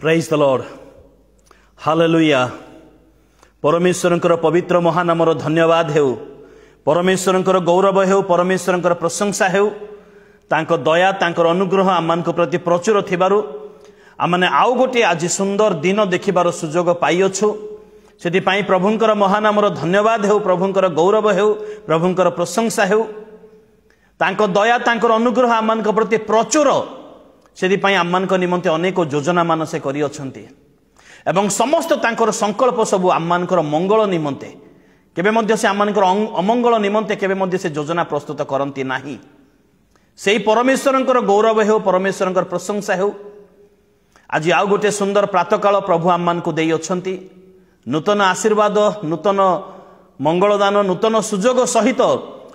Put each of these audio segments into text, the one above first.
Praise the lord hallelujah. परमेश्वरंकर पवित्र महानामर धन्यवाद हेउ, परमेश्वरंकर गौरव हेउ, परमेश्वरंकर प्रशंसा हेउ। तांको दया तांकर अनुग्रह आमମାନଙ୍କ प्रति प्रचुर थिबारु आमने आउ गोटे आज सुंदर दिन देखिबार सुजोग पाइअछु। सेति पई प्रभुंकर महानामर धन्यवाद हेउ, प्रभुंकर गौरव हेउ, प्रभुंकर प्रशंसा हेउ। तांको दया तांकर अनुग्रह आमମାନଙ୍କ प्रति प्रचुर, सेति पई आमମାନଙ୍କ निमंते अनेक योजना मान से करि अछंती एवं समस्त तांकर संकल्प सबु आमମାନଙ୍କର मंगल निमंते। केबे मध्ये से आमମାନଙ୍କର अमंगल निमंते केबे मध्ये से योजना प्रस्तुत करंती नाही। सेही परमेश्वरंकर गौरव हेउ, परमेश्वरंकर प्रशंसा हेउ। आज आउ गोटे सुंदर प्रातःकाल प्रभु आमମାନଙ୍କୁ देई अछंती। नूतन आशीर्वाद, नूतन मंगलदान, नूतन सुजोग सहित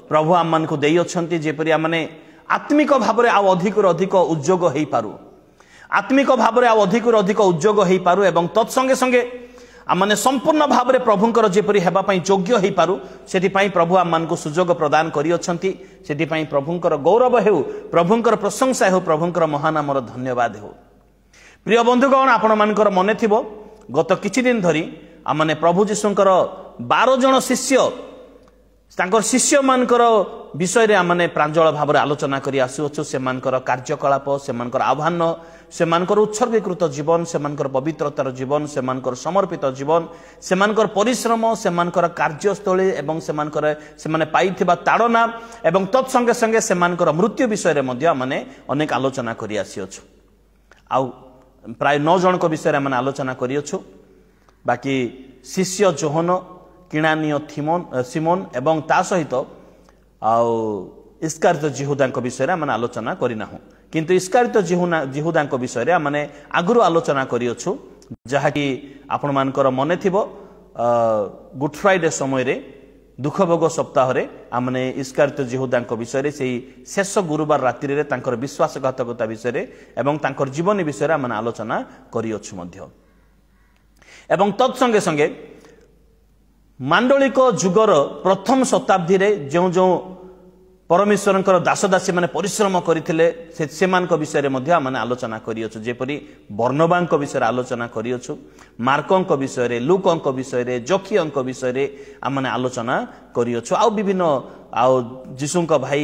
प्रभु आमମାନଙ୍କୁ देई अछंती। जेपरि आमने आत्मिक भावरे आ अधिक उद्योग हेई पारु, आत्मिक भावरे आ अधिक उद्योग हेई पारु एवं तत्संगे संगे आमने संपूर्ण भावरे प्रभुंकर जेपरि हेबा पई योग्य हेई पारु, सेति पई प्रभु आमମାନଙ୍କୁ सुजोग प्रदान करि अछंती। सेति पई प्रभुंकर गौरव हेउ, प्रभुंकर प्रशंसा हेउ, प्रभुंकर महानामर धन्यवाद हेउ। प्रिय बंधुगण, आपण मानकर मने थिबो गत किछि दिन धरि आमने प्रभु जीशुंकर 12 जन शिष्य तांकर शिष्य मानकर विषय रे आमने प्रांजल भाव आलोचना करी आसुअछु। सेमानकर कार्यकलाप, सेमानकर आह्वान, सेमानकर उत्सर्गीकृत जीवन, सेमानकर पवित्रतार जीवन, सेमानकर समर्पित जीवन, सेमानकर परिश्रम, सेमानकर कार्यस्थली एवं सेमानकर सेमाने पाइथिबा ताड़ना एवं तत्संगे संगे सेमानकर मृत्यु विषय रे मध्ये आमने अनेक आलोचना करी आसीअछु। आउ प्राय 9 जन को विषय रे आमने आलोचना करिअछु। बाकी शिष्य जोहन, किणानीय सिमोन एवं ता सहित आउ इस्कारित जिहुदा विषय में आलोचना करना। किंतु इस्कारित जिहुदा विषय में आमने आगुरु आलोचना करिअछु, जहाँकि आपण मानकर मने थिबो गुड फ्राइडे समय रे दुख भोग सप्ताह रे आमने इस्कारित जिहुदा विषय से शेष गुरुवार रात्रि रे तांकर विश्वासघातकता विषय एवं तांकर जीवन विषय आमने आलोचना करिअछु मध्य। एवं तत्संगे संगे मांडलिक जुगर प्रथम शताब्दी रे जो जो परमेश्वरंकर दासदासी माने परिश्रम करथिले सेमानक विषय रे मध्ये आमने आलोचना करिअछु। जेपरि बर्नबांक विषय रे आलोचना करिअछु, मार्कंक विषय रे, लूकंक विषय रे, जोखियंक विषय रे आमने आलोचना करिअछु। आउ विभिन्न आउ जीशुंक भाई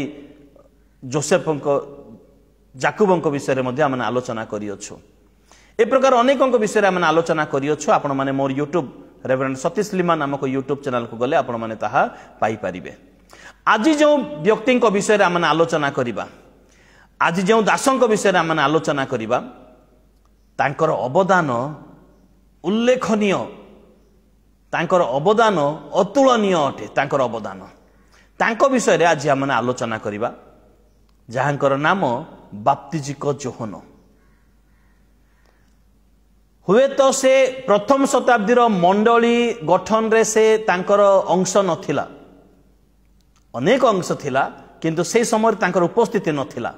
जोसेफंक जाकुबंक विषय रे मध्ये आमने आलोचना करिअछु। ए प्रकार अनेकंक विषय रे आमने आलोचना करिअछु। आपण माने मोर यूट्यूब रेवरेंड सतीश लिमा नामक यूट्यूब चैनल को गले आपण माने ताहा पाई परिबे। आज जो व्यक्ति विषय रे आमने आलोचना करिबा, आज जो दासंक विषय रे आमने आलोचना करिबा, तांकर अवदान उल्लेखनीय, तांकर अवदान अतुलनीय अटे। तांकर अवदान तांको विषय रे आज आमने आलोचना करिबा, जहाँकर नाम बाप्तिजिक जोहन। हुए तो से प्रथम शताब्दी मंडली गठन रे से तांकर अंश नथिला, अनेक अंश थिला, किंतु से समय तांकर उपस्थिति नथिला।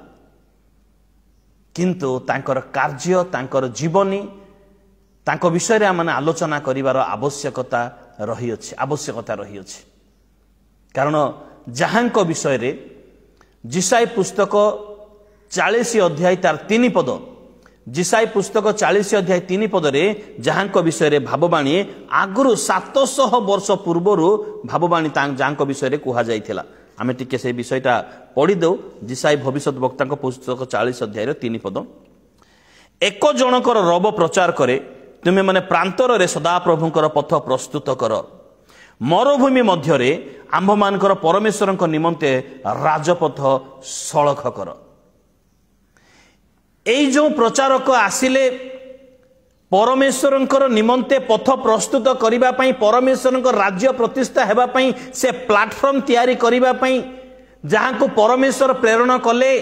किंतु तांकर कार्य, तांकर जीवनी, तांको विषय रे आमने आलोचना करिवार आवश्यकता रही अछि। कारण जहाँक विषय रे जिसाई पुस्तक 40 अध्याय तार 3 पद, जिसाई पुस्तक 40 अध्याय 3 पद रे जहाँक विषय रे भाववाणी आगुरु 700 वर्ष पूर्वरु भाववाणी जहाँक विषय रे कुहा जाइथिला। आमे टिके से विषयटा पढ़ी दो। जिसाई भविष्यत वक्ता पुस्तक 40 अध्याय रे 3 पद। एक जनकर रब प्रचार करे, तुमे माने प्रांतर रे सदा प्रभुंकर पथ प्रस्तुत कर। मरुभूमि मध्य रे आंभ मानकर परमेश्वरंक निमंते राजपथ सड़क कर। एई जो प्रचारक आसिले परमेश्वरंकर निमंते पथ प्रस्तुत करिबा पई, परमेश्वरंकर राज्य प्रतिष्ठा हेबा पई, से प्लाटफॉर्म तैयारी करिबा पई जहां को परमेश्वर प्रेरणा कले,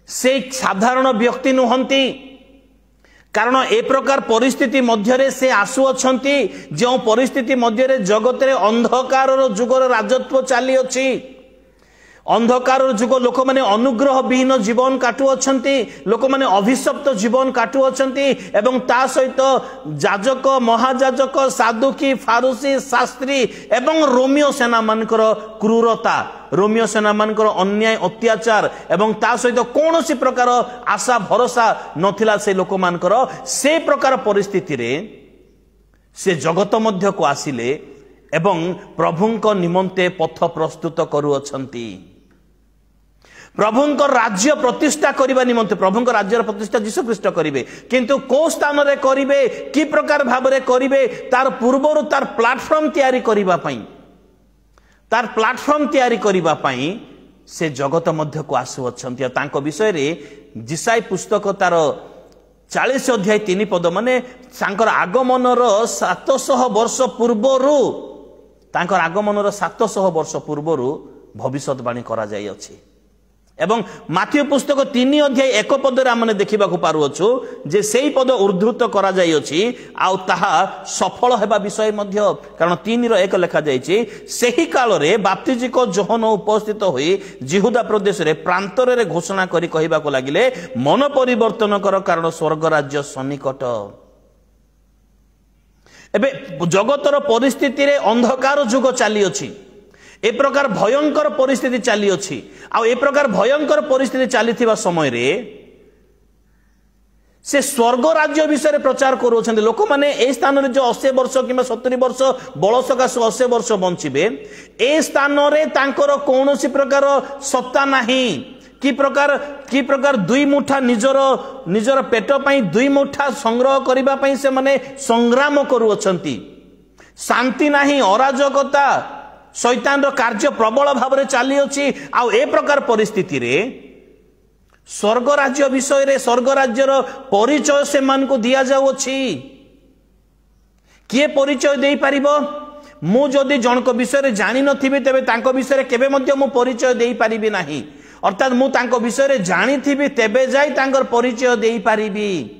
से साधारण व्यक्ति नुहंती। कारण ए प्रकार परिस्थिति मध्य रे से आसु अछंती, जो परिस्थिति मध्य रे जगत रे अंधकार रो जुगर राजत्व चाली अछि। अंधकार जुग लोक मैंने अनुग्रह विहीन जीवन काटु अछंती, लोक मैंने अभिशप्त जीवन काटु अछंती एवं ता सहित जाजक महाजाजक साधुकी फारूसी शास्त्री एवं रोमियो सेना मानकर क्रूरता, रोमियो सेना मानकर अन्याय अत्याचार एवं ता सहित कौन सी प्रकार आशा भरोसा नथिला से लोक मानकर से प्रकार परिस्थिति रे से जगत मध्य को आसिले एवं प्रभुंक निमंते पथ प्रस्तुत करुअछंती। प्रभुंक राज्य प्रतिष्ठा करने निमंते प्रभुंक राज्य प्रतिष्ठा जीशु ख्रीष्ट करिवे, किंतु को स्थान रे करिवे कि प्रकार भाव रे करिवे तार पूर्वरु तार प्लेटफॉर्म तैयारी करिबा पई, तार प्लेटफॉर्म तैयारी करिबा पई से जगत मध्य को आसु अछंती। तांको विषय रे जिसाई पुस्तक तार 40 अध्याय 3 पद माने तांकर आगमनर 700 वर्ष पूर्वरु, तांकर आगमनर 700 वर्ष पूर्वरु भविष्यवाणी करा जाई अछि। एवं माथ्यू पुस्तक 3 अध्याय 1 पद रे हमने देखिबा को पारु अछु जे सेही पद उद्धृत करा जाई अछि आ ताहा सफल हेबा विषय मध्य, कारण 3 रो 1 लिखा जाईछि सेही काल रे बाप्तिजिक जोहन उपस्थित होई जिहुदा प्रदेश रे प्रांतर रे घोषणा करी कहिबा को लागिले मन परिवर्तन कर, कारण स्वर्ग राज्य सन्निकट। एबे जगतर परिस्थिति रे अंधकार जुग चली अछि, ए प्रकार भयंकर परिस्थिति चली अछि आ ए प्रकार भयंकर परिस्थिति चली थिबा समय रे से स्वर्ग राज्य विषय प्रचार करूछन। लोक माने ए स्थान रे जो 80 वर्ष किबा 70 वर्ष बळसकास 80 वर्ष बंचिबे, ए स्थान रे तांकर कोनोसी प्रकार सत्ता नाही, कि प्रकार दुई मुठा निजर पेट पई दुई मुठा संग्रह करिबा पई से माने संग्राम करूछंती। शांति नाही, अराजकता, शैतान रो कार्य प्रबल भाव रे चली अछि आ ए प्रकार परिस्थिति रे स्वर्ग राज्य विषय रे स्वर्ग राज्य रो परिचय से मान को दिया जाउ अछि। किए परिचय देई परिबो? मु जदि जनक विषय रे जानि नथिबे तेबे तांको विषय रे केबे मध्य मु परिचय देई परिबि नाही, अर्थात मु तांको विषय रे जानि थिबि तेबे जाई तांकर परिचय देई परिबि।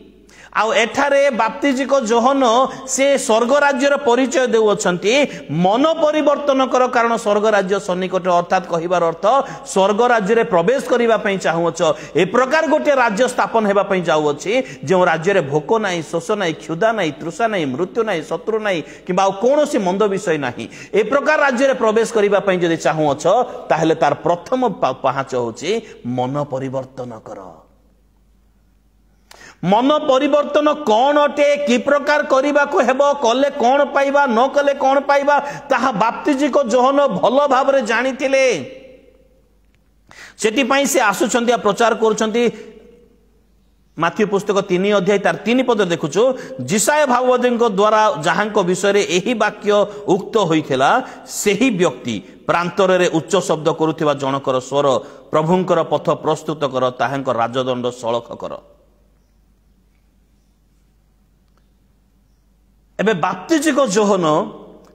आउ एठारे बाप्तिजिक जोहन से स्वर्ग राज्यर परिचय देउछंती मन परिवर्तन कर, कारण स्वर्ग राज्य सन्निकट, अर्थात कहिबार अर्थ स्वर्ग राज्य रे प्रवेश करिबा पई चाहुछ। ए प्रकार गोटे राज्य स्थापन हेबा पई जाउछि जे राज्य रे भोक नाही, शोष नाही, क्षुधा नाही, तृषा नाही, मृत्यु नाही, शत्रु नाही किबा कोनोसी मंद विषय नाही। ए प्रकार राज्य रे प्रवेश करिबा पई जदि चाहुछ ताहेले तार प्रथम पाहाच होछि मन परिवर्तन कर। मन परिवर्तन कौन अटे, कि प्रकार करिबा को हेबो, कले कौन पाइबा, न कले कौन पाइबा, ताहा बाप्तिजिक जोहन भल भाव रे जानिथिले। सेति पई से आसुछंती प्रचार करूछंती। माथ्यू पुस्तक 3 अध्याय तार 3 पद देखुछु, जिसाय भागवतଙ୍କ द्वारा जहांको विषय रे एही वाक्य उक्त होइथिला सेही व्यक्ति प्रांतर रे उच्च शब्द करूथिबा जनकर स्वर प्रभुंकर पथ प्रस्तुत कर, ताहांको राजदंड सळख कर। एबे बाप्तिजिक जोहन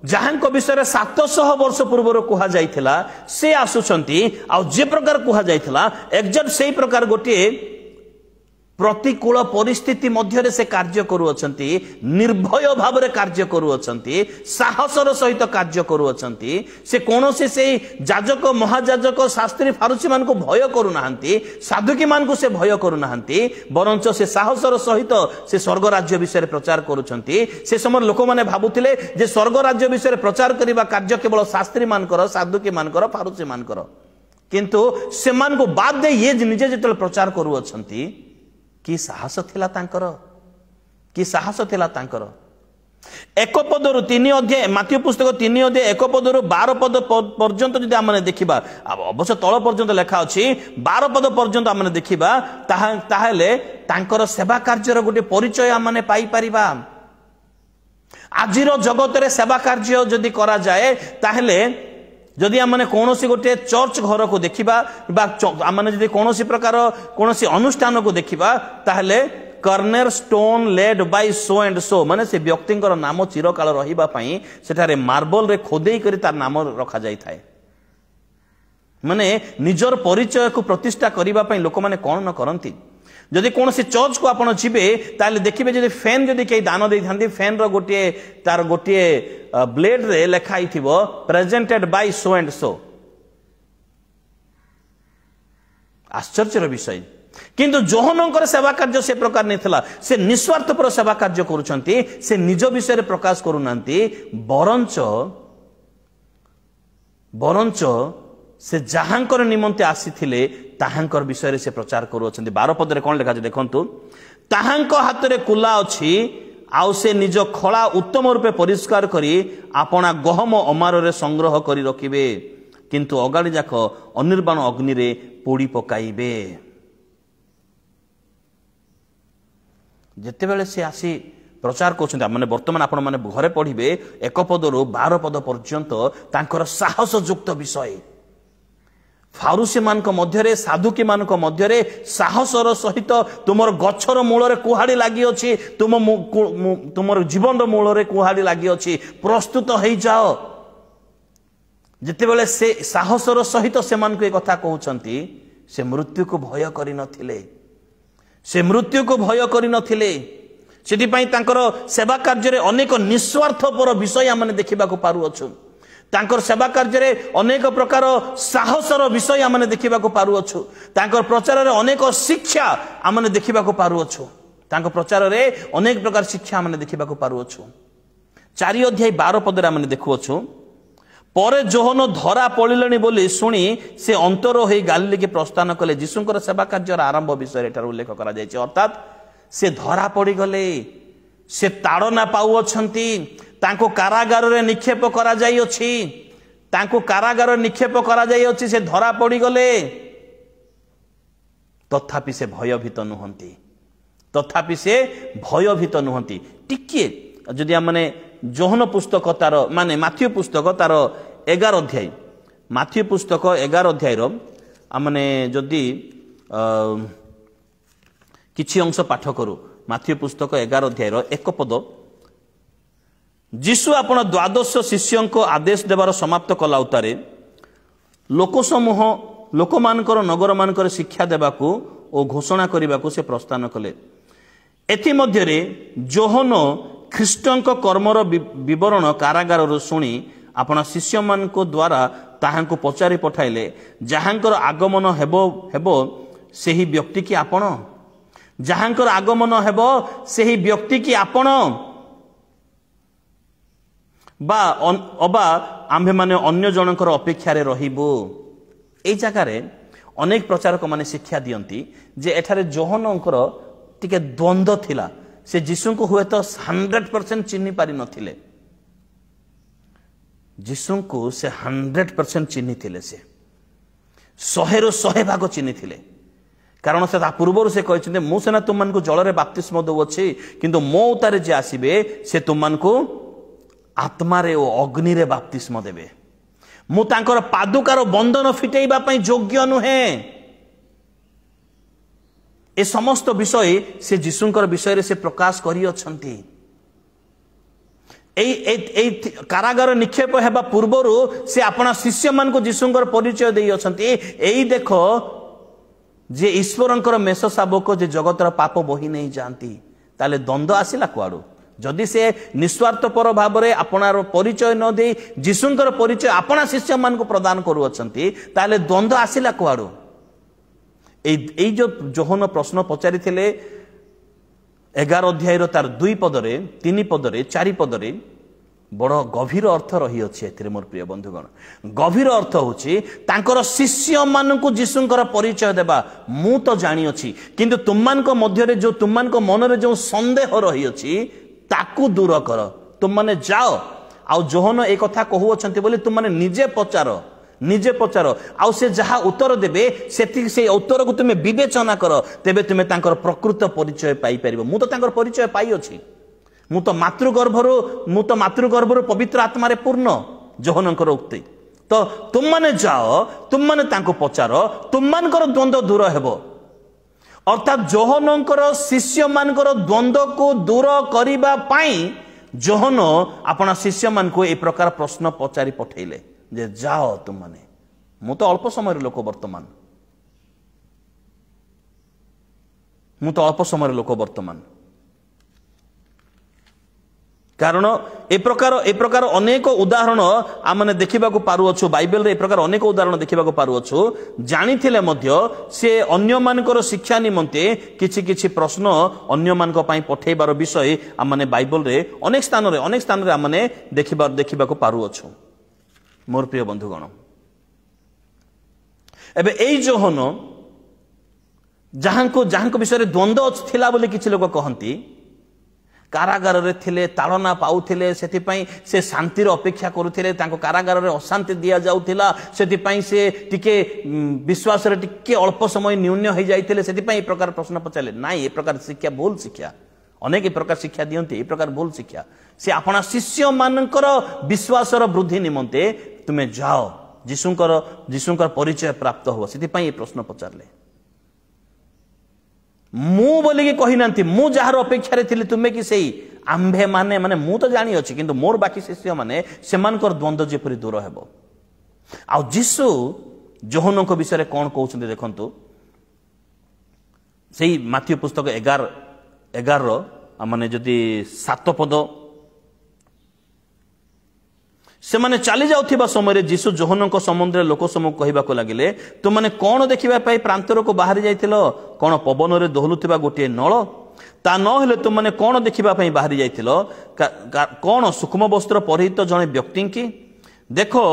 जहांको विषय 700 वर्ष पूर्व कहा जाइथिला से आसुछंती आ जे प्रकार कहा जाइथिला एक्जेक्ट सेही प्रकार गोटे प्रतिकूल परिस्थिति मध्य से कार्य करूछंती, निर्भय भाव रे कार्य करूछंती, साहसर सहित कार्य करूछंती। से कोनोसी से जाजक महाजाजक शास्त्री फारूसी मान को भय करू नाहंती, साधुकी मान को से भय करू नाहंती, बरंच से साहसर सहित से स्वर्ग राज्य विषय प्रचार करूछंती। से समय लोक माने भाबुथिले जे स्वर्ग राज्य विषय प्रचार करिबा कार्य केवल शास्त्री मानकर, साधुकी मानकर, फारूसी मानकर, किंतु से मान को बाद दे ये निजे जेतल प्रचार करूछंती कि साहस थिला तांकर, कि साहस थिला तांकर। 1 पदरु 3 अध्याय माथ्यू पुस्तक 3 अध्याय 1 पदरु 12 पद पर्यंत जदि हमने देखिबा, अवश्य तळ पर्यंत लेखा अछि 12 पद पर्यंत हमने देखिबा, ताहेले तांकर सेवा कार्यर गोटे परिचय हमने पाई परिबा। आजिर जगत रे सेवा कार्य जदि करा जाए ताहेले जदि आमने कोनोसी गोटे चर्च घर को देखिबा बा आमने जदि कोनोसी प्रकार कोनोसी अनुष्ठान को देखिबा ताहले corner stone led by so and सो, माने से व्यक्तिंकर नाम चिरकाल रहिबा पई सेठारे मार्बल रे खोदेई करी तार नाम रखा जाई थाए। माने निजर परिचय को प्रतिष्ठा करिबा पई लोक माने कोन न करंती। जदि कौन से चर्च को आपण जीवे ताले देखिबे जदि फैन जदि कई दान देई थांती, फैन रो गोटे तार गोटे ब्लेड रे लेखाई थिबो presented by so and so. आश्चर्यर विषय किंतु जोहनकर सेवा कार्य से प्रकार नहीं से निस्वार्थपर सेवा कार्य करुछंती से निज विषय प्रकाश करूनांती बरंच से जहांकर निमंते आसीथिले ताहांकर विषय से प्रचार करूछंती 12 पदरे कोन लिखा देखंतु ताहांक हाथ रे कुला अछि आउ से निज खला उत्तम रूपे परिष्कार करी आपना गहम अमार रे संग्रह करी रखिबे किंतु अगाड़ी जाक अनिर्वाण अग्नि रे पोड़ी पकाइबे। जेतेबेले से आसी प्रचार कर माने वर्तमान आपण माने घरे पढ़िबे 1 पदरु 12 पद पर्यंत तांकर साहस युक्त विषय फारूसी मानक मध्यरे साधुकी मानक मध्यरे साहसर सहित तुमर गछर मूल रे कुहाड़ी लागि अछि तुमर जीवन मूल रे कुहाड़ी लागि अछि प्रस्तुत होई जाओ। जेतेबेले से साहसर सहित से मानक ए कथा कहउछंती से मृत्यु को भय करि नथिले से मृत्यु को भय करि नथिले सेति पई तांकर सेवा कार्य रे अनेक निस्वार्थपर विषय आमने देखिबा को पारु अछु तांकर सेवा कार्य रे अनेक प्रकार साहसर विषय आमने देखिबा को पारु अछु तांकर प्रचार रे अनेक शिक्षा आमने देखिबा को पारु अछु तांकर प्रचार रे अनेक प्रकार शिक्षा आमने देखिबा को पारु अछु। 4 अध्याय 12 पद रे आमने देखु अछु परे जोहन धरा पड़िलेनी बोली शुणी से अंतर होई गालिली के प्रस्थान कले जीशुंकर सेवा कार्य आरंभ विषय एठार उल्लेख करा जायछि अर्थात से धरा पड़ी गले से ताड़ना पाउछंती तांको कारागार रे निक्षेप करा जाई अछि तांको कारागार निक्षेप करा जाई अछि से धरा पड़ी गले तथापि से भयभीत नुहंती टिके जदि हमने जोहन पुस्तक तार माने माथ्यू पुस्तक तार 11 अध्याय माथ्यू पुस्तक 11 अध्याय रो हमने जदि किछि अंश पाठ करू माथ्यू पुस्तक 11 अध्याय रो 1 पद जीशु आपण द्वादश शिष्यों को आदेश देवार समाप्त कला उतारे लोकसमूह लोकमानकर नगर मानकर शिक्षा देबाकू और घोषणा करने से प्रस्थान कले एथि मध्यरे जोहन ख्रीष्टଙ୍କ कर्मर विवरण कारागार शुणी आपण शिष्य मान द्वारा ताहांको पचारि पठाइले जहांकर आगमन हेबो सेही व्यक्ति की आपण जहांकर आगमन हेबो सेही व्यक्ति की आपण बा अबा आम्भे माने अन्य जनकर अपेक्षा रे रहिबो। एई जगह रे अनेक प्रचारक माने शिक्षा दियंती जे एठारे जोहनकर टिके द्वंद्व थिला से जीशु को हुए तो 100% चिन्ह पारि नथिले जीशु को से 100% चिन्ह थिले से 100 भाग चिन्ह थिले कारण से पूर्व से कहते मु सेना तुम मान को जल रे बाप्तिस्म दउछि किंतु मो उतारे जे आसीबे से तुम मान को आत्मा रे ओ अग्नि रे बाप्तिस्म देबे मु तांकर पादुकार बंधन फिटेइबा पई योग्य नुहे। ए समस्त विषय से जीशुंकर विषय से प्रकाश करी अछंती। कारागार निक्षेप हेबा पूर्वरु से अपना शिष्य मान को जीशुंकर परिचय देई अछंती एई देखो जे ईश्वरंकर मेष शाबक जे जगतर पाप बही नहीं जानती ताले द्वंद्व आसिला कुआडू जदि से निस्वार्थपर भाव में आपणार परिचय न दे जीशुंकर परिचय अपना शिष्य मान को प्रदान करू अछंती ताले द्वंद्व आसिला कुआडू एई जो जोहन प्रश्न पचारि थिले 11 अध्याय तार 2 पदरे 3 पदरे 4 पदरे बड़ गभीर अर्थ रही अछि एथिरे मोर प्रिय बंधुगण गभीर अर्थ होछि तांकर शिष्य मान को जीशुंकर परिचय देबा मु तो जानि अछि किंतु तुममान को मध्य रे जो तुममान को मन रे जो संदेह रही अछि ताकू दूर कर तुम माने जाओ आ जोहन ए कथा कहू अछंती बोली तुम माने निजे पचार आउ से जहा उत्तर देबे सेति से उत्तर को तुमे विवेचना कर तेबे तुमे तांकर प्रकृत परिचय पाई परिबो। मु तो तांकर परिचय पाई अछि मु तो मातृगर्भरो पवित्र आत्मा रे पूर्ण जोहनकर उक्ति तो तुम माने जाओ तुम माने तांको पचार तुम मानकर द्वंद्व दूर हेबो अर्थात जोहनकर शिष्य मानकर द्वंद्व को दूर करिबा पाई जोहन अपना शिष्य मान को ए प्रकार प्रश्न पचारि पठेले जे जाओ तुम माने मु तो अल्प समय लोक वर्तमान कारण ए प्रकार अनेक उदाहरण आमने देखा पारुअछु बाइबल रे ए प्रकार अनेक उदाहरण देखा पारुअछु जानिथिले मध्य से अन्य मानकर शिक्षा निमंते किछि किछि प्रश्न अन्य मानक पई पठेबार विषय आमने बाइबल रे अनेक स्थान रे आमने देखा पारुअछु। मोर प्रिय बंधुगण एबे एई जोहन जहां विषय द्वंद्व थिला बोली किछि लोक कहंती कारागार रे थिले ताड़ना पाउथिले सेतिपई से शांतिर अपेक्षा करुथिले तांको कारागार रे अशांति दिया जाउथिला सेतिपई से टिके विश्वास रे टिके अल्प समय न्यून्य हो जाइथिले सेतिपई ए प्रकार प्रश्न पचाले नाइ ए प्रकार शिक्षा भूल शिक्षा अनेक ए प्रकार शिक्षा दियंती ए प्रकार भूल शिक्षा से आपना शिष्य मानकर विश्वास रो वृद्धि निमंते तुमे जाओ जीशुंकर परिचय प्राप्त हो सेतिपई ए प्रश्न पचारले मु बोली कि कही नांती मु जार अपेक्षा थिले तुमे कि सेई आंभे माने माने मु तो जानी अछि किंतु मोर बाकी शिष्य माने सेमानकर द्वंद्व जेपरि दूर हेबो। आ जीसु जोहनक विषय कोन कहउछन्ते देखंतु सेई माथ्यू पुस्तक 11 रो माने जदि 7 पद से माने चली जाउथिबा समय जीसु जोहनक समुद्र लोक समूह कहबाको लागिले तो माने कोन देखिबा पई प्रांतर को बाहर जाइथिलो कोन पवन रे दोहलुथिबा गोटे नळ ता न हेले तो माने कोन देखिबा पई बाहर जाइथिलो कोन सूक्ष्म वस्त्र परिहित जने व्यक्ति की देखो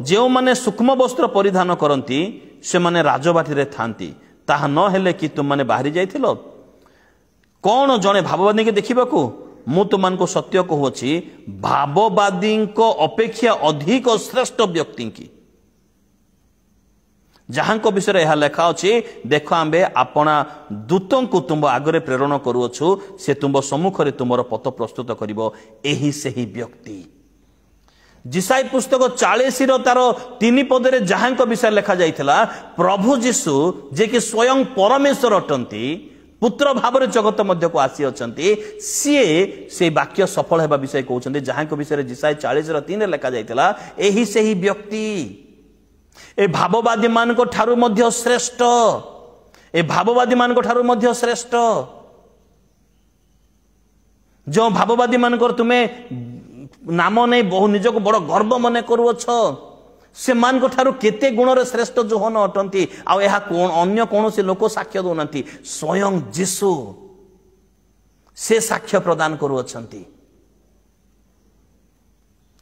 जेउ माने सूक्ष्म वस्त्र परिधान करंती से माने राजबाटी रे थांती ताहा न हेले कि तुम माने बाहर जाइथिलो कोन जने भाववादी के देखिबाको मु तुमान को सत्य कहूची भाववादी अपेक्षा अधिक श्रेष्ठ व्यक्ति की जहां को विषय यह लेखा अच्छी देख आंबे आपना दूतों को तुम आगरे प्रेरण करुअछु से तुम सम्मुख तुम पथ प्रस्तुत करिवो एही सेही व्यक्ति जिसाई पुस्तक 40 तार 3 पदरे जहां को विषय लेखा जाइथिला प्रभु जीशु जे कि स्वयं परमेश्वर अटंती पुत्र भाव जगत मध्य को आसी अछंती से वाक्य सफल हेबा विषय कहउछन्ते जहां को विषय जिसाई 40:3 लेखा जाइतिला एही सेही व्यक्ति ए भाववादी मान को ठारू मध्य श्रेष्ठ ए भाववादी मान को ठारू मध्य श्रेष्ठ जो भाववादी मान को तुमे नाम नै बहु निजको बड़ गर्व मने करूअछ से मान को ठारू केते गुण रे श्रेष्ठ जोहन अटंती आ एहा कोन अन्य कोनोसी लोक साक्ष्य दोनंती स्वयं जीसु से साक्ष्य प्रदान करू अछंती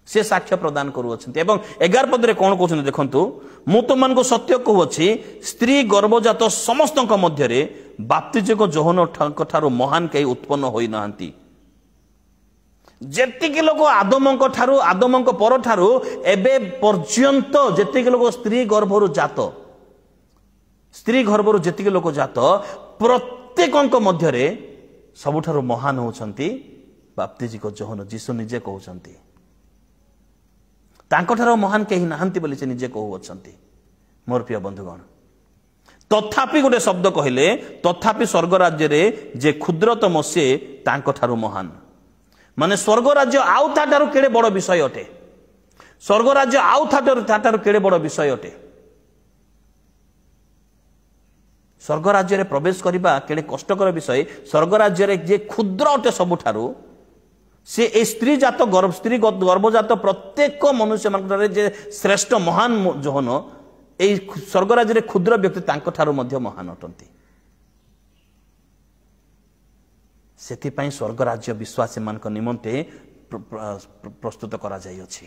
से साक्ष्य प्रदान करू अछंती एवं 11 पद रे कोन कहउछन देखंतु मु तो मान को सत्य कहउछि स्त्री गर्भजात समस्तक मध्य रे बाप्तिजक जोहन ठारू महान कई उत्पन्न होई नांती जेतिक लोक आदमक पर ठारू एबे पर्यंत जेतिक लोक स्त्री गर्भरु जेतिक लोक जात प्रत्येक मध्य रे सबुठारु महान होउछंती बाप्तिजिक जोहन जीसु निजे कहउछंती तांको ठारू महान केही नाहंती बोली से निजे कहउछंती। मोर प्रिय बंधुगण तथापि गोटे शब्द कहिले तथापि स्वर्ग राज्य रे जे क्षुद्रतम से तांको ठारू महान माने स्वर्ग राज्य आउ ताठारु केड़े बड़ विषय अटे स्वर्ग राज्य आउ ताठारु केड़े बड़ विषय अटे स्वर्ग राज्य रे प्रवेश करिबा केड़े कष्टकर विषय स्वर्ग राज्य रे जे क्षुद्र अटे सबुठारु से ए स्त्री गर्भजात प्रत्येक मनुष्य मानकरे जे श्रेष्ठ महान जोहन ए स्वर्ग राज्य रे क्षुद्र व्यक्ति तांको ठारु मध्य महान अटंती सेथिपाई स्वर्ग राज्य विश्वासी मानक निमंते प्रस्तुत करा जाई अछि।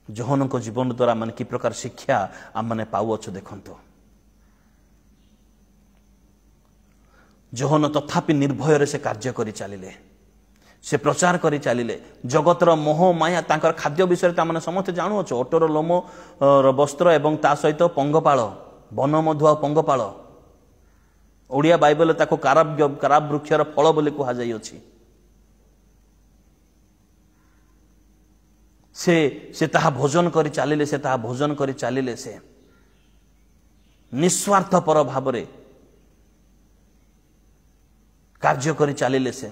जोहन को जीवन द्वारा मान की प्रकार शिक्षा आम माने पाउ अछु देखंतो जोहन तथापि निर्भय रे से कार्य करि चलिले से प्रचार करि चलिले जगतर मोह माया तांकर खाद्य विषय ता माने समस्त जानु अछु ओटर लोम वस्त्र एवं ता सहित पंगपाळ वन मधुआ पंगपाळ ओडिया बाइबल ताको काराब वृक्षर फल बोली कहा जाई अछि से ताहा भोजन करि चलिले से ताहा भोजन करि चलिले से निस्वार्थपर भाव रे कार्य करि चलिले से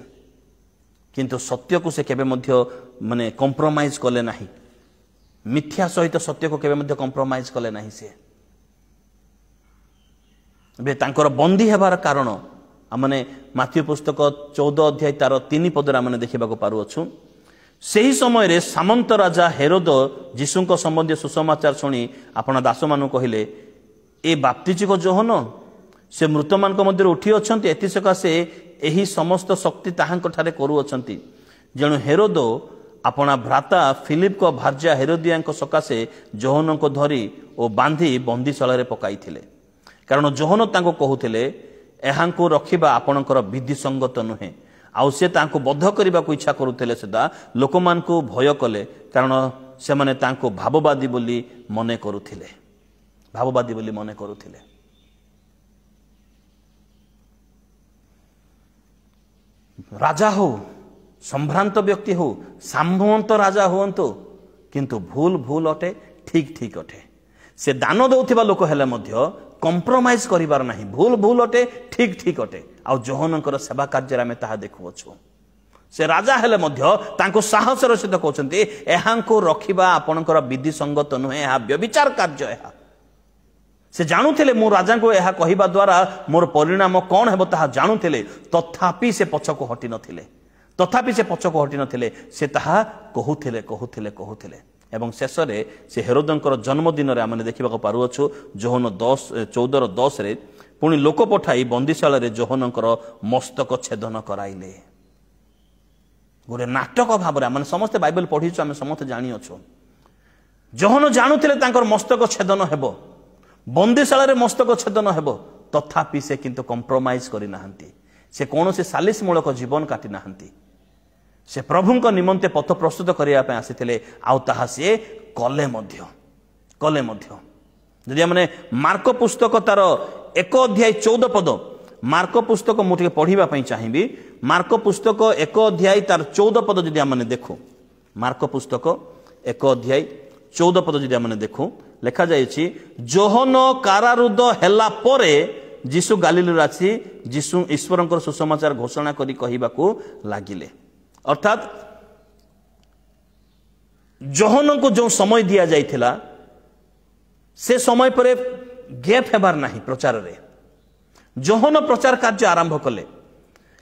किंतु सत्य को से केबे मध्य माने कंप्रोमाइज कले नाही मिथ्या सहित सत्य को केबे मध्य कंप्रोमाइज कले नाही से बे तांकर बंदी हेबार कारण आमने माथ्यू पुस्तक 14 अध्याय तार 3 पदर आमने देखा पारुअछु। सही समय रे सामंत राजा हेरोद जीशुଙ୍କ संबंधी सुसमाचार शुणी आपण दास मान कहले ए बाप्तिजिक जोहन से मृत मान मध्य उठी अछंती एति सकाशे एही समस्त शक्ति ताहांक ठारे करूअछंती। जेणु हेरोद अपना भ्राता फिलिप को भार्या हेरोदिया सकाशे जोहन को धरी और बांधी बंदीशाला रे पकाइथिले। कारण जोहन तांको कहूथिले एहांको रखिबा आपणकर विधि संगत नुहे आउ से तांको बद्ध करने को इच्छा करुले सुधा लोक मान को भय कले कारण से माने तांको भाववादी बोली मने करुथिले भाववादी बोली मने करुथिले। राजा हो संभ्रांत व्यक्ति हो सामंत राजा हुंतु किंतु भूल भूल अटे ठीक ठीक अटे। से दान दौथिबा लोक हेले मध्य कंप्रोमाइज करिबार नाही भूल भूल अटे ठीक ठीक अटे। आ जोहनकर सेवा कार्य आम ताहा देखुअछु। से राजा हेले मध्य तांको साहसर सहित कहउछन्ती एहांको रखिबा आपणकर विधि संगत नुहे एहा व्यभिचार कार्य एहा। से जानुथिले मो राजा को एहा कहिबा द्वारा मोर परिणाम कोन हेबो ताहा जानुथिले तथापि से पछको हटि नथिले तथापि से पछको हटि नथिले से ताहा कहूथिले कहूथिले कहूथिले। एवं शेष रे से हेरोदंकर जन्मदिन रे आमने देखिबा पारुअछु जोहन 14:10 रे पुणी लोक पठाई बंदीशाला रे जोहनकर मस्तक छेदन कराइले। गोटे नाटक भाव में समस्त बाइबल पढ़ी आम समस्त जानिछु। जोहन जानुथिले तांकर मस्तक छेदन हेबो बंदीशाला रे मस्तक छेदन हेबो तथापि से किंतु कंप्रोमाइज करि नाहंती। से कौनसी सालिस मूलक जीवन काटी नाहंती। से प्रभुंक निमंते पथ प्रस्तुत करिया पे आसीथिले आउ ताहा से कले मध्य जदि हमने मार्क पुस्तक तार 1 अध्याय 14 पद मार्क पुस्तक मुझे पढ़िबा पई चाहिबी। मार्क पुस्तक 1 अध्याय तार 14 पद जदि हमने देखो मार्क पुस्तक 1 अध्याय 14 पद जदि हमने देखो लिखा जायछि जोहन कारारुद्ध हेला परे जीशु गालिलु आसी जीशु ईश्वरंकर सुसमाचार घोषणा करी कहिबाकू लागिले। अर्थात जोहन को जो समय दिया जाइथिला से समय पर गैप हेबार नाही प्रचार रे। जोहन प्रचार कार्य आरंभ कले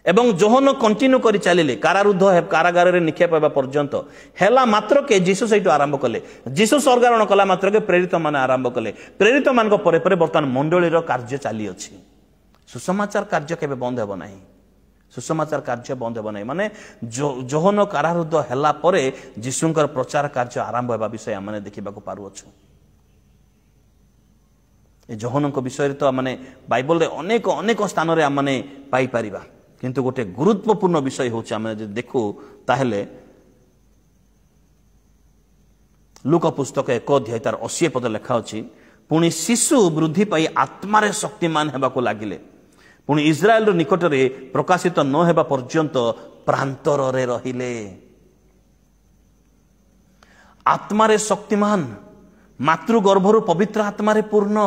एवं जोहन कंटिन्यू करी चलिले कारारुद्ध कारागार रे निक्षेप हेबा पर्यंत हेला मात्र के जीशु सहित आरंभ कले। जीशु स्वर्गारोहण कला मात्र के प्रेरित माने आरंभ कले। प्रेरित मान को परे परे वर्तमान मंडलीर कार्य चली अछि। सुसमाचार कार्य केबे बंद हेबो नाही। सुसमाचार कार्य बंद हेबो नाही माने जोहन कारारुद्ध हेला परे जीशुंकर प्रचार कार्य आरंभ हेबा विषय आमने देखिबा को पारु अछु। ए जोहन को विषय तो माने बाइबल रे अनेक अनेक स्थान रे आमने पाई परिबा किंतु गोटे गुरुत्वपूर्ण विषय होछि आमने जे देखु ताहेले लूका पुस्तक 1 अध्याय तार 80 पद लेखा अछि पुणी शिशु वृद्धि पाई आत्मा रे शक्तिमान हेबा को लागिले पुणी इस्राएल रो निकट रे प्रकाशित न हेबा पर्यंत प्रांतर रे रहिले। आत्मा रे शक्तिमान मातृ गर्भरु पवित्र आत्मा रे पूर्ण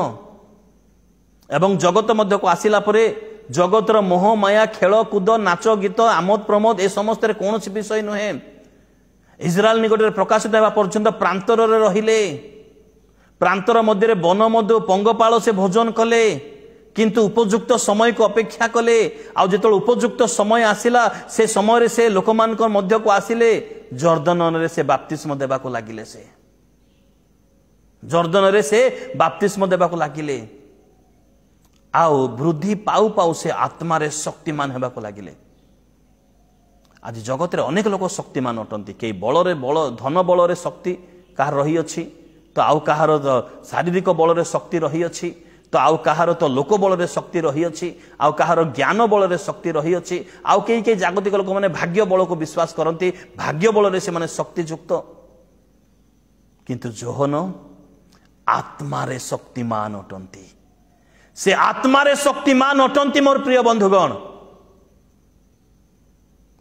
एवं जगत मध्य को आसिला परे जगतर मोह माया खेल कूद नाच गीत आमोद प्रमोद ए समस्त कौन विषय नुहे। इस्राएल निकट में प्रकाशित होगा पर्यंत प्रांतर रे रहिले। प्रांतर मध्य वन मधु पंगपाल से भोजन कले किंतु उपयुक्त समय को अपेक्षा कले। आउ जो उपयुक्त समय आसिला से समय से लोक मान मध्य को आसिले जर्दन रे से बाप्तिस्म देवा को लागिले। से जर्दन रे से बाप्तिस्म देवा को लागिले। आउ वृद्धि पाऊ पाऊ से आत्मा रे शक्तिमान हेबा को लागिले। आज जगत रे अनेक लोक शक्तिमान अटंती के बल रे बल धन बल रे शक्ति कहार रही अछि तो आउ कहार शारीरिक बल रे शक्ति रही अछि तो आउ कहार तो लोक बल रे शक्ति रही अछि आउ कहार ज्ञान बल रे शक्ति रही अछि आउ के जागतिक लोक माने भाग्य बल को विश्वास करती भाग्य बल रे से माने शक्ति युक्त किंतु जोहन आत्मा रे शक्तिमान अटंती। से आत्मा रे शक्तिमान अटंती मोर प्रिय बंधुगण।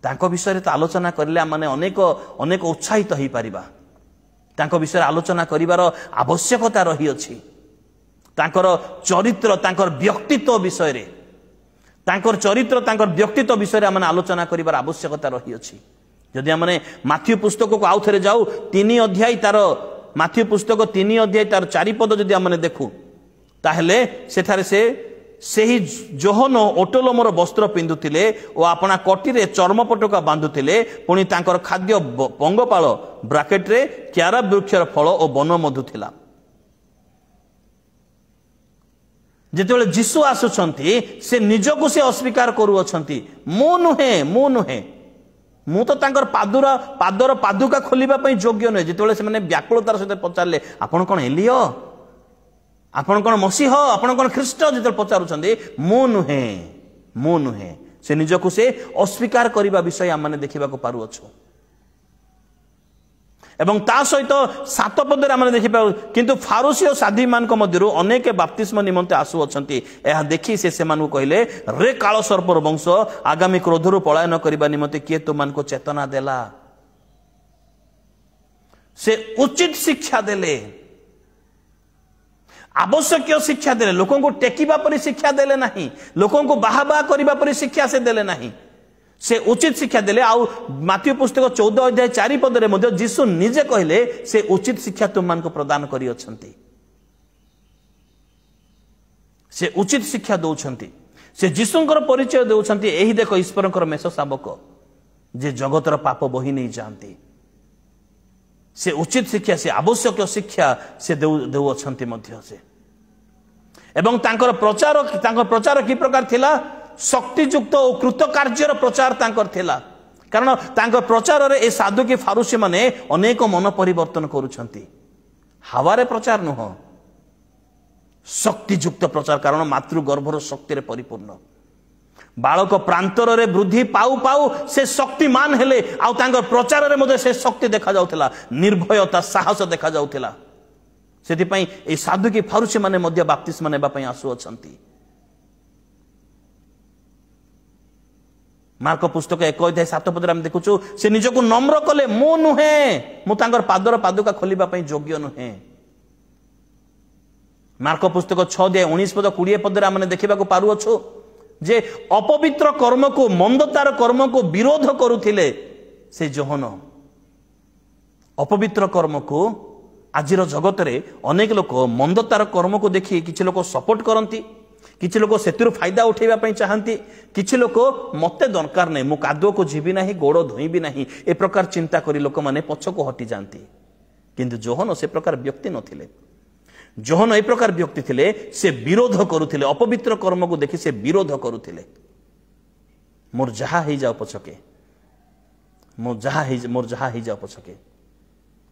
तांको विषय तो आलोचना करले माने अनेक अनेक उत्साहित हो पारिबा। तांको विषय आलोचना करिवार आवश्यकता रही अछि। तांकर चरित्र तांकर व्यक्तित्व विषय रे तांकर चरित्र तांकर व्यक्तित्व विषय रे माने आलोचना करिवार आवश्यकता रही अछि। जदि हमने माथ्यू पुस्तक को आउ थरे जाऊ 3 अध्याय तार माथ्यू पुस्तक 3 अध्याय तार 4 पद जदि हमने देखू ताहले सेठारे से ସେହି ଯୋହନ ଓଟଲୋମର ବସ୍ତ୍ର ପିନ୍ଧୁଥିଲେ ଓ ଆପଣା କଟିରେ ଚର୍ମ ପଟକା ବାନ୍ଧୁଥିଲେ। ପୁଣି ତାଙ୍କର ଖାଦ୍ୟ ପଙ୍ଗପାଳ ବ୍ରାକେଟରେ କ୍ୟାରା ବୃକ୍ଷର ଫଳ ଓ ବନ ମଧୁ ଥିଲା। ଯେତେବେଳେ ଯୀଶୁ ଆସୁଛନ୍ତି ସେ ନିଜକୁ ସେ ଅସ୍ୱୀକାର କରୁଅଛନ୍ତି, ମୁଁ ନୁହେଁ, ମୁଁ ନୁହେଁ, ମୁଁ ତ ତାଙ୍କର ପାଦର ପାଦୁକା ଖୋଲିବା ପାଇଁ ଯୋଗ୍ୟ ନୁହେଁ। ଯେତେବେଳେ ସେମାନେ ବ୍ୟାକୁଳତାର ସହିତ ପଚାରିଲେ, ଆପଣ କ'ଣ ଏଲିୟ, ଆପଣ କ'ଣ ମସିହ, ଆପଣ କ'ଣ ଖ୍ରୀଷ୍ଟ, ଯେତେବେଳେ ପଚାରୁଛନ୍ତି ମୁଁ ନୁହେଁ, ମୁଁ ନୁହେଁ, ସେ ନିଜକୁ ସେ ଅସ୍ୱୀକାର କରିବା ବିଷୟ ଆମେ ଦେଖିବାକୁ ପାରୁଅଛୁ। ଏବଂ ତା ସହିତ 7 ପଦରେ ଆମେ ଦେଖିପାରୁ, କିନ୍ତୁ ଫାରୁସି ଓ ସାଧୁମାନଙ୍କ ମଧ୍ୟରୁ ଅନେକ ବାପ୍ତିସ୍ମ ନିମନ୍ତେ ଆସୁଅଛନ୍ତି। ଏହା ଦେଖି ସେ ସେମାନଙ୍କୁ କହିଲେ, ରେ କାଳ ସର୍ପର ବଂଶ, ଆଗାମୀ କ୍ରୋଧରୁ ପଳାୟନ କରିବା ନିମନ୍ତେ କିଏ ତୁମମାନଙ୍କୁ ଚେତନା ଦେଲା? ସେ ଉଚିତ ଶିକ୍ଷା ଦେଲେ, ଆବଶ୍ୟକୀୟ ଶିକ୍ଷା ଦେଲେ, ଲୋକଙ୍କୁ ଟେକିବା ପରି ଶିକ୍ଷା ଦେଲେ ନାହିଁ, ଲୋକଙ୍କୁ ବାହା କରିବା ପରି ଶିକ୍ଷା ସେ ଦେଲେ ନାହିଁ, ସେ ଉଚିତ ଶିକ୍ଷା ଦେଲେ। ଆଉ ମାଥ୍ୟୁ ପୁସ୍ତକ 14 ଅଧ୍ୟାୟ 4 ପଦରେ ମଧ୍ୟ ଯୀଶୁ ନିଜେ କହିଲେ ସେ ଉଚିତ ଶିକ୍ଷା ତୁମମାନଙ୍କୁ ପ୍ରଦାନ କରିଅଛନ୍ତି। ସେ ଉଚିତ ଶିକ୍ଷା ଦଉଛନ୍ତି, ସେ ଯୀଶୁଙ୍କର ପରିଚୟ ଦେଉଛନ୍ତି, ଏହି ଦେଖ ଈଶ୍ୱରଙ୍କର ମେଷ ଶାବକ ଯେ ଜଗତର ପାପ ବୋହି ନେଇ ଯାଆନ୍ତି। ସେ ଉଚିତ ଶିକ୍ଷା, ସେ ଆବଶ୍ୟକୀୟ ଶିକ୍ଷା ସେ ଦେଉଅଛନ୍ତି ମଧ୍ୟ ସେ। ଏବଂ ତାଙ୍କର ପ୍ରଚାର କି ପ୍ରକାର ଥିଲା? ଶକ୍ତିଯୁକ୍ତ ଓ କୃତକାର୍ଯ୍ୟର ପ୍ରଚାର ତାଙ୍କର ଥିଲା। କାରଣ ତାଙ୍କ ପ୍ରଚାରରେ ଏ ସାଧୁକି ଫାରୁସି ମାନେ ଅନେକ ମନ ପରିବର୍ତ୍ତନ କରୁଛନ୍ତି। ହାୱାରେ ପ୍ରଚାର ନୁହଁ, ଶକ୍ତିଯୁକ୍ତ ପ୍ରଚାର। କାରଣ ମାତୃଗର୍ଭର ଶକ୍ତିରେ ପରିପୂର୍ଣ୍ଣ ବାଳକ ପ୍ରାନ୍ତରରେ ବୃଦ୍ଧି ପାଉ ପାଉ ସେ ଶକ୍ତିମାନ ହେଲେ। ଆଉ ତାଙ୍କର ପ୍ରଚାରରେ ମଧ୍ୟ ସେ ଶକ୍ତି ଦେଖାଯାଉଥିଲା, ନିର୍ଭୟତା, ସାହସ ଦେଖାଯାଉଥିଲା। ସେଥିପାଇଁ ଏହି ସାଧୁକି ଫାରୁସି ମାନେ ମଧ୍ୟ ବାପ୍ତିସ୍ମ ନେବା ପାଇଁ ଆସୁଅଛନ୍ତି। ମାର୍କ ପୁସ୍ତକ 1 ଅଧ୍ୟାୟ 7 ପଦରେ ଆମେ ଦେଖୁଛୁ ସେ ନିଜକୁ ନମ୍ର କଲେ, ମୁଁ ନୁହେଁ, ମୁଁ ତାଙ୍କର ପାଦର ପାଦୁକା ଖୋଲିବା ପାଇଁ ଯୋଗ୍ୟ ନୁହେଁ। ମାର୍କ ପୁସ୍ତକ 6 ଅଧ୍ୟାୟ 19 ପଦ 20 ପଦରେ ଆମେ ଦେଖିବାକୁ ପାରୁଅଛୁ ଯେ ଅପବିତ୍ର କର୍ମକୁ, ମନ୍ଦତାର କର୍ମକୁ ବିରୋଧ କରୁଥିଲେ ସେ ଯୋହନ। ଅପବିତ୍ର କର୍ମକୁ ଆଜିର ଜଗତରେ ଅନେକ ଲୋକ ମନ୍ଦତାର କର୍ମକୁ ଦେଖି କିଛି ଲୋକ ସପୋର୍ଟ କରନ୍ତି, କିଛି ଲୋକ ସେଥିରୁ ଫାଇଦା ଉଠାଇବା ପାଇଁ ଚାହାନ୍ତି, କିଛି ଲୋକ ମତେ ଦରକାର ନାହିଁ, ମୁଁ କାଦୁଅକୁ ଯିବି ନାହିଁ, ଗୋଡ଼ ଧୋଇବି ନାହିଁ, ଏ ପ୍ରକାର ଚିନ୍ତା କରି ଲୋକମାନେ ପଛକୁ ହଟିଯାଆନ୍ତି। କିନ୍ତୁ ଯୋହନ ସେ ପ୍ରକାର ବ୍ୟକ୍ତି ନଥିଲେ। ଯୋହନ ଏ ପ୍ରକାର ବ୍ୟକ୍ତି ଥିଲେ, ସେ ବିରୋଧ କରୁଥିଲେ, ଅପବିତ୍ର କର୍ମକୁ ଦେଖି ସେ ବିରୋଧ କରୁଥିଲେ। ମୋର ଯାହା ହେଇଯାଉ ପଛକେ, ମୋର ଯାହା ହେଇଯାଉ ପଛକେ।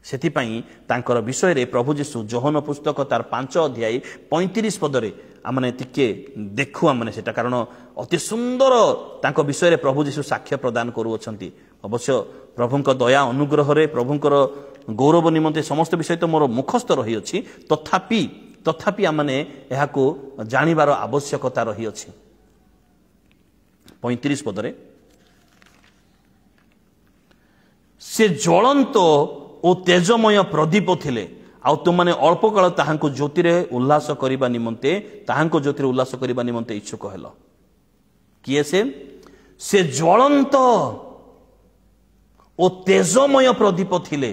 ସେଥିପାଇଁ ତାଙ୍କର ବିଷୟରେ ପ୍ରଭୁ ଯୀଶୁ ଯୋହନ ପୁସ୍ତକ ତାର 5 ଅଧ୍ୟାୟ 35 ପଦରେ ଆମେ ଟିକେ ଦେଖୁ ଆମେ ସେଟା। କାରଣ ଅତି ସୁନ୍ଦର ତାଙ୍କ ବିଷୟରେ ପ୍ରଭୁ ଯୀଶୁ ସାକ୍ଷ୍ୟ ପ୍ରଦାନ କରୁଅଛନ୍ତି। ଅବଶ୍ୟ ପ୍ରଭୁଙ୍କ ଦୟା ଅନୁଗ୍ରହରେ, ପ୍ରଭୁଙ୍କର ଗୌରବ ନିମନ୍ତେ ସମସ୍ତ ବିଷୟ ତ ମୋର ମୁଖସ୍ଥ ରହିଅଛି, ତଥାପି ଆମେ ଏହାକୁ ଜାଣିବାର ଆବଶ୍ୟକତା ରହିଅଛି। 35 ପଦରେ ସେ ଜ୍ୱଳନ୍ତ ଓ ତେଜମୟ ପ୍ରଦୀପ ଥିଲେ, ଆଉ ତୁମମାନେ ଅଳ୍ପ କାଳ ତାହାଙ୍କ ଜ୍ୟୋତିରେ ଉଲ୍ଲାସ କରିବା ନିମନ୍ତେ ଇଚ୍ଛୁକ ହେଲ। କିଏ ସେ? ସେ ଜ୍ୱଳନ୍ତ ଓ ତେଜମୟ ପ୍ରଦୀପ ଥିଲେ।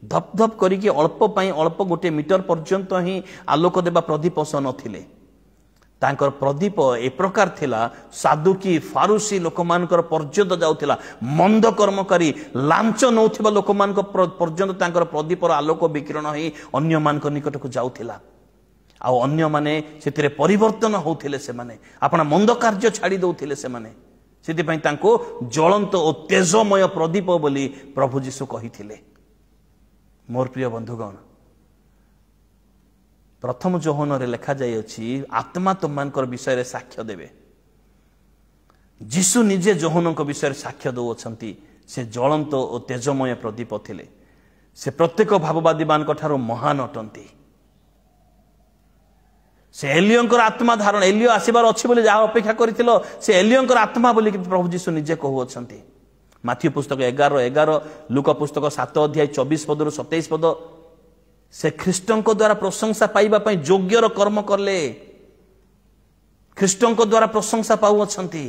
ଧପ ଧପ କରିକି ଅଳ୍ପ ଗୋଟେ ମିଟର ପର୍ଯ୍ୟନ୍ତ ହିଁ ଆଲୋକ ଦେବା ପ୍ରଦୀପ ନଥିଲେ। ତାଙ୍କର ପ୍ରଦୀପ ଏ ପ୍ରକାର ଥିଲା, ସାଧୁକି ଫାରୁସି ଲୋକମାନଙ୍କର ପର୍ଯ୍ୟନ୍ତ ଯାଉଥିଲା। ମନ୍ଦ କର୍ମକାରୀ, ଲାଞ୍ଚ ନେଉଥିବା ଲୋକମାନଙ୍କ ପର୍ଯ୍ୟନ୍ତ ତାଙ୍କର ପ୍ରଦୀପର ଆଲୋକ ବିକିରଣ ହିଁ ଅନ୍ୟମାନଙ୍କ ନିକଟକୁ ଯାଉଥିଲା। ଆଉ ଅନ୍ୟମାନେ ସେଥିରେ ପରିବର୍ତ୍ତନ ହେଉଥିଲେ, ସେମାନେ ଆପଣ ମନ୍ଦ କାର୍ଯ୍ୟ ଛାଡ଼ି ଦେଉଥିଲେ ସେମାନେ। ସେଥିପାଇଁ ତାଙ୍କୁ ଜ୍ୱଳନ୍ତ ଓ ତେଜମୟ ପ୍ରଦୀପ ବୋଲି ପ୍ରଭୁ ଯୀଶୁ କହିଥିଲେ। ମୋର ପ୍ରିୟ ବନ୍ଧୁଗଣ, ପ୍ରଥମ ଯୋହନରେ ଲେଖାଯାଇଅଛି ଆତ୍ମା ତୁମମାନଙ୍କର ବିଷୟରେ ସାକ୍ଷ୍ୟ ଦେବେ। ଯୀଶୁ ନିଜେ ଯୋହନଙ୍କ ବିଷୟରେ ସାକ୍ଷ୍ୟ ଦେଉଅଛନ୍ତି, ସେ ଜ୍ୱଳନ୍ତ ଓ ତେଜମୟ ପ୍ରଦୀପ ଥିଲେ। ସେ ପ୍ରତ୍ୟେକ ଭାବବାଦୀମାନଙ୍କ ଠାରୁ ମହାନ ଅଟନ୍ତି। ସେ ଏଲିୟଙ୍କର ଆତ୍ମା ଧାରଣ, ଏଲିୟ ଆସିବାର ଅଛି ବୋଲି ଯାହା ଅପେକ୍ଷା କରିଥିଲ, ସେ ଏଲିୟଙ୍କର ଆତ୍ମା ବୋଲି ପ୍ରଭୁ ଯୀଶୁ ନିଜେ କହୁଅଛନ୍ତି। ମାଥ୍ୟୁ ପୁସ୍ତକ 11:11, ଲୁକା ପୁସ୍ତକ 7 ଅଧ୍ୟାୟ 24 ପଦରୁ 27 ପଦ। ସେ ଖ୍ରୀଷ୍ଟଙ୍କ ଦ୍ୱାରା ପ୍ରଶଂସା ପାଇବା ପାଇଁ ଯୋଗ୍ୟର କର୍ମ କଲେ, ଖ୍ରୀଷ୍ଟଙ୍କ ଦ୍ୱାରା ପ୍ରଶଂସା ପାଉଅଛନ୍ତି।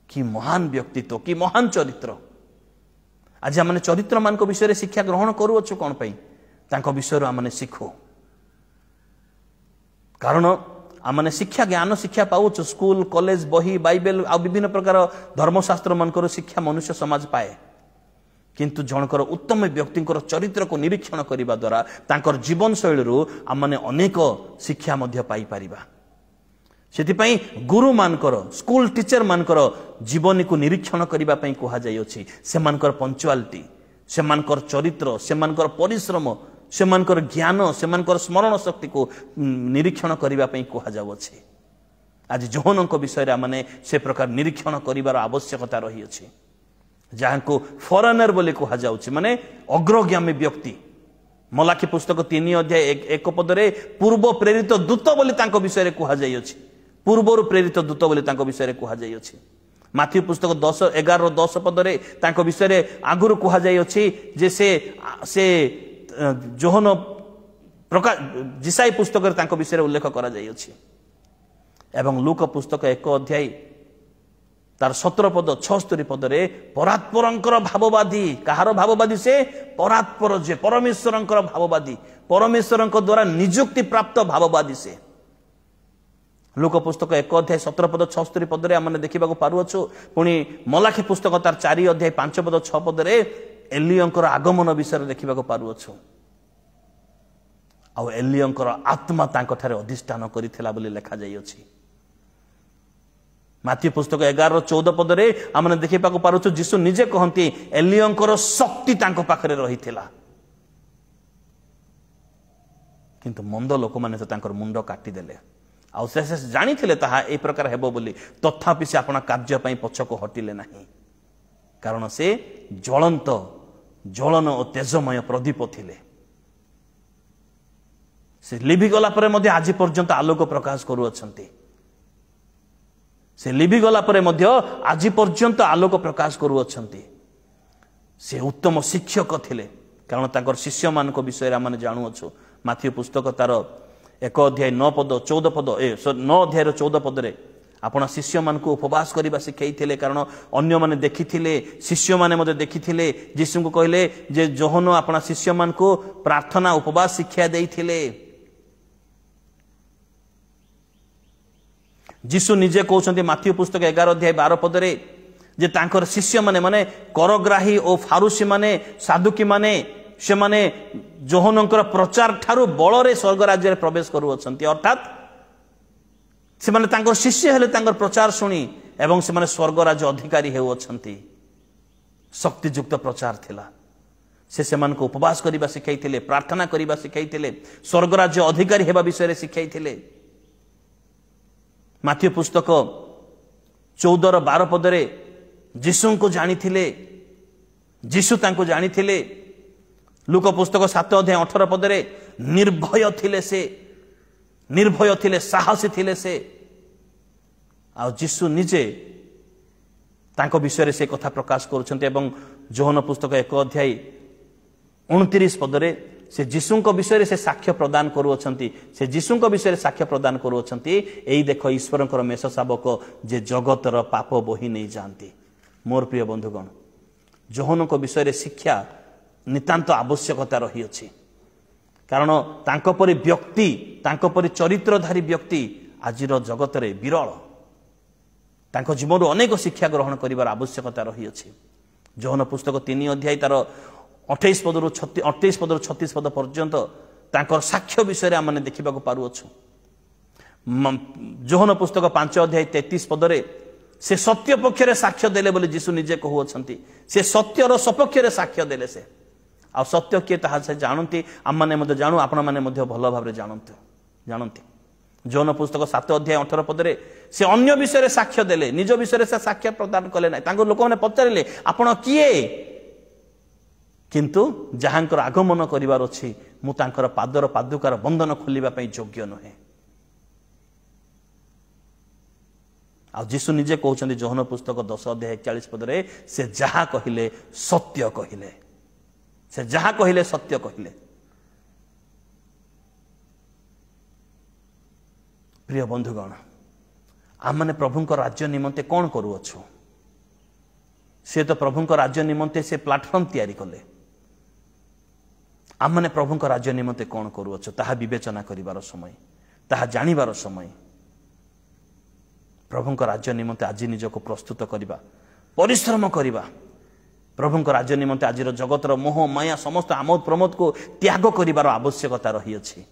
କି ମହାନ ବ୍ୟକ୍ତିତ୍ୱ, କି ମହାନ ଚରିତ୍ର। ଆଜି ଆମେ ଚରିତ୍ରମାନଙ୍କ ବିଷୟରେ ଶିକ୍ଷା ଗ୍ରହଣ କରୁଅଛୁ କ'ଣ ପାଇଁ? ତାଙ୍କ ବିଷୟରୁ ଆମେ ଶିଖୁ। କାରଣ आमने शिक्षा ज्ञान शिक्षा पाऊँ स्कूल कॉलेज बही बाइबल आ विभिन्न प्रकार धर्मशास्त्र मनकर शिक्षा मनुष्य समाज पाए किंतु जनकर उत्तम व्यक्तिंकर चरित्र को निरीक्षण करने द्वारा तांकर जीवन शैली आमने अनेक शिक्षा मध्य पाई परिबा सेतिपई गुरु मानकर स्कूल टीचर मानकर जीवन को निरीक्षण करने कहा जाइए से मानकर पंक्चुअलिटी से मानकर चरित्र से मानकर परिश्रम से मानकर ज्ञान से मानकर स्मरण शक्ति को निरीक्षण करने कहा जाउछि आज जोहनक विषय आमने से प्रकार निरीक्षण करिवार आवश्यकता रही अछि जहाँ को फॉरेनर बोले कहा जाउछि माने अग्रगामी व्यक्ति मलाखी पुस्तक 3 अध्याय 1 पदरे पूर्व प्रेरित दूत बोली तांको विषय कहा जाइछि पूर्वर प्रेरित दूत बोली तांको विषय कहा जाइछि माथ्यू पुस्तक 11:10 पदरे तांको विषय आगुरु कहा जाइछि जे से जोहन प्रकाश जिसाई पुस्तक तांको विषय उल्लेख करा जाइछि एवं लूक पुस्तक 1 अध्याय तार 17 पद 76 पदरे परात्परंकर भाववादी कहार भाववादी से परात्पर जे परमेश्वरंकर भाववादी परमेश्वरंक द्वारा नियुक्ति प्राप्त भाववादी से लोक पुस्तक 1 अध्याय 17 पद 76 पदरे आमने देखिबा को पारुअछु पुणी मलाखी पुस्तक तार 4 अध्याय 5 पद 6 पदरे एलियंकर आगमन विषय देखिबा को पारुअछु आ एलियंकर आत्मा तांको ठारे अधिष्ठान करिथिला बोली लेखा जाई अछि माथ्यू पुस्तक 11:14 पदरे आमने देखिबा को पारुछु जीसु निजे कहंती एलियंकर शक्ति तांको पाखरे रहिथिला किंतु मंद लोक माने तो तांकर मुंड काटी देले आ से जानी थिले ताहा ए प्रकार हेबो बोली तथापि से आपना कार्य पई पछको हटिले नाही कारण से ज्वलंत ज्वलन और तेजमय प्रदीप थिले से लिभि गला परे मध्ये आज पर्यंत आलोक प्रकाश करू अछंती से लिभि गला परे मध्ये आज पर्यंत आलोक प्रकाश करू अछंती से उत्तम शिक्षक थिले कारण तांकर शिष्य मान को विषय रे माने जानु अछु माथ्यू पुस्तक तार 1 अध्याय 9 पद 14 पद 9 अध्याय 14 पदरे आपण शिष्य मान को उपवास करबा सिखाइथिले कारण अन्य माने देखिथिले शिष्य माने मध्ये देखिथिले यीशु को कहले जे जोहन आपण शिष्य मान को प्रार्थना उपवास शिक्षा देइथिले यीशु निजे कहउछन्ती माथ्यू पुस्तक 11 अध्याय 12 पदरे जे तांकर शिष्य माने माने करग्राही और फारूसी माने साधुकी माने से माने जोहनकर प्रचार ठारू बलरे स्वर्ग राज्य रे प्रवेश करू अछन्ती अर्थात से माने तांकर शिष्य हेले तांकर प्रचार सुनी एवं से माने स्वर्ग राज्य अधिकारी हेउ अछन्ती शक्तियुक्त प्रचार थिला से मान को उपवास करबा सिखाइथिले प्रार्थना करबा सिखाइथिले स्वर्ग राज्य अधिकारी हेबा विषय रे सिखाइथिले माथ्यू पुस्तक 14:12 पदरे यीशु को जानिथिले यीशु तांको जानिथिले लूक पुस्तक 7 अध्याय 18 पदरे निर्भय थिले साहसी थिले से आ यीशु निजे तांको विषय रे से कथा प्रकाश करूछन्ते एवं जोहन पुस्तक 1 अध्याय 29 पदरे से यीशु विषय से साक्ष्य प्रदान करुअछन्ती से यीशु विषय साक्ष्य प्रदान करुअछन्ती एई देख ईश्वरंकर मेष शावक जे जगतर पाप बोही नहीं जानती मोर प्रिय बंधुगण जोहनक विषय शिक्षा नितांत आवश्यकता रही अछि कारण तांको परि व्यक्ति तांको परि चरित्रधारी व्यक्ति आजिर जगत रे विरल तांको जीवन अनेक शिक्षा ग्रहण करिवार आवश्यकता रही अछि जोहन पुस्तक 3 अध्याय तार 28 पदरु 36 पद पर्यंत तांकर साक्ष्य विषय रे आमने देखिबा को पारु अछु जोहन पुस्तक 5 अध्याय 33 पदरे से सत्य पक्ष रे साक्ष्य देले बोली यीशु निजे कहू अछंती से सत्यर सपक्ष रे साक्ष्य देले से आ सत्य के ताहा से जानती आम माने मध्ये जानू आपण माने मध्ये भलो भाबरे जानती जोहन पुस्तक 7 अध्याय 18 पदरे से अन्य विषय रे साक्ष्य देले निज विषय रे से साक्ष्य प्रदान कले नै तांको लोक माने पचारिले आपण किए किंतु जहांकर आगमन करिवार अछि मु तांकर पादर पादुकार बंधन खोलिबा पई योग्य नहे आ यीशु निजे कहउछन्ती जोहन पुस्तक 10 अध्याय 41 पदरे से जहा कहिले सत्य कहिले से जहा कहिले सत्य कहिले प्रिय बंधुगण आम माने प्रभुंक राज्य निमंते कोन करू अछु से तो प्रभुंक राज्य निमंते से प्लेटफॉर्म तैयारी कले आम माने प्रभुंक राज्य निमंते कोन करू अछु ताहा विवेचना करिवार समय ताहा जानिबार समय प्रभुଙ୍କ राज्य निमंते आज निजको प्रस्तुत करवा परिश्रम करवा प्रभुଙ୍କ राज्य निमंते आज जगतर मोह माया समस्त आमोद प्रमोद को त्याग करिवार आवश्यकता रही अछि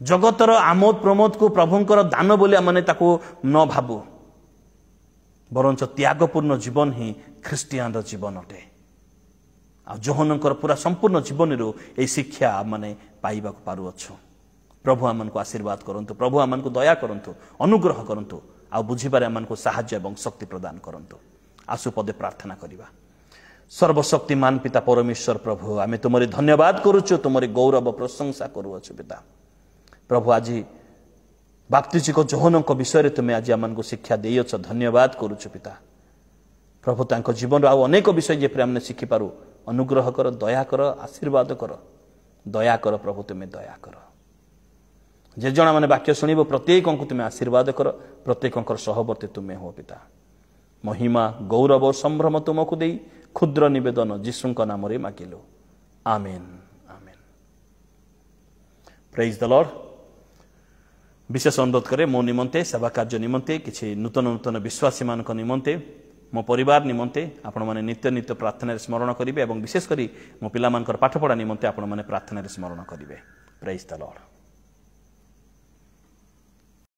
जगतर आमोद प्रमोद को प्रभुଙ୍କର दान बोली आमने ताको न भाबू बरंच त्यागपूर्ण जीवन ही ख्रिस्टियान जीवन अटे आ जोहनकर पूरा संपूर्ण जीवन रो ए शिक्षा माने पाइबा को पारु अछु प्रभु आमन को आशीर्वाद करंतु प्रभु आमन को दया करंतु अनुग्रह करंतु आ बुझिबारे आमन को सहायता एवं शक्ति प्रदान करंतु आसु पदे प्रार्थना करिबा सर्वशक्तिमान पिता परमेश्वर प्रभु आमे तुमरी धन्यवाद करूछु तुमरी गौरव प्रशंसा करूछु पिता प्रभु आज बाप्तिजिक जोहनक विषय तुम्हें आज आम को शिक्षा देछ धन्यवाद करूछु पिता प्रभु तांको जीवन आउ अनेक विषय जेपरि आमने शिखि पारु अनुग्रह कर दया कर आशीर्वाद कर दया कर प्रभु तुम्हें दया कर जे जण माने वाक्य शुणिब प्रत्येक को तुम्हें आशीर्वाद कर प्रत्येक सहवर्ती तुम्हें हो पिता महिमा गौरव संभ्रम तुमको दे क्षुद्र निवेदन जीशुଙ୍କ नामरे मागिलो आमेन आमेन प्रेज द लॉर्ड विशेष अनुरोध करे मो निमंते सेवा कार्य निमंते किछि नूतन नूतन विश्वासी मानक निमंते मो परिवार निमंते आपण माने नित्य नित्य प्रार्थना स्मरण करिवे एवं विशेष करी मो पिला मानकर पाठपढ़ा निमंते आपण माने प्रार्थना स्मरण करिवे प्रेज द लॉर्ड।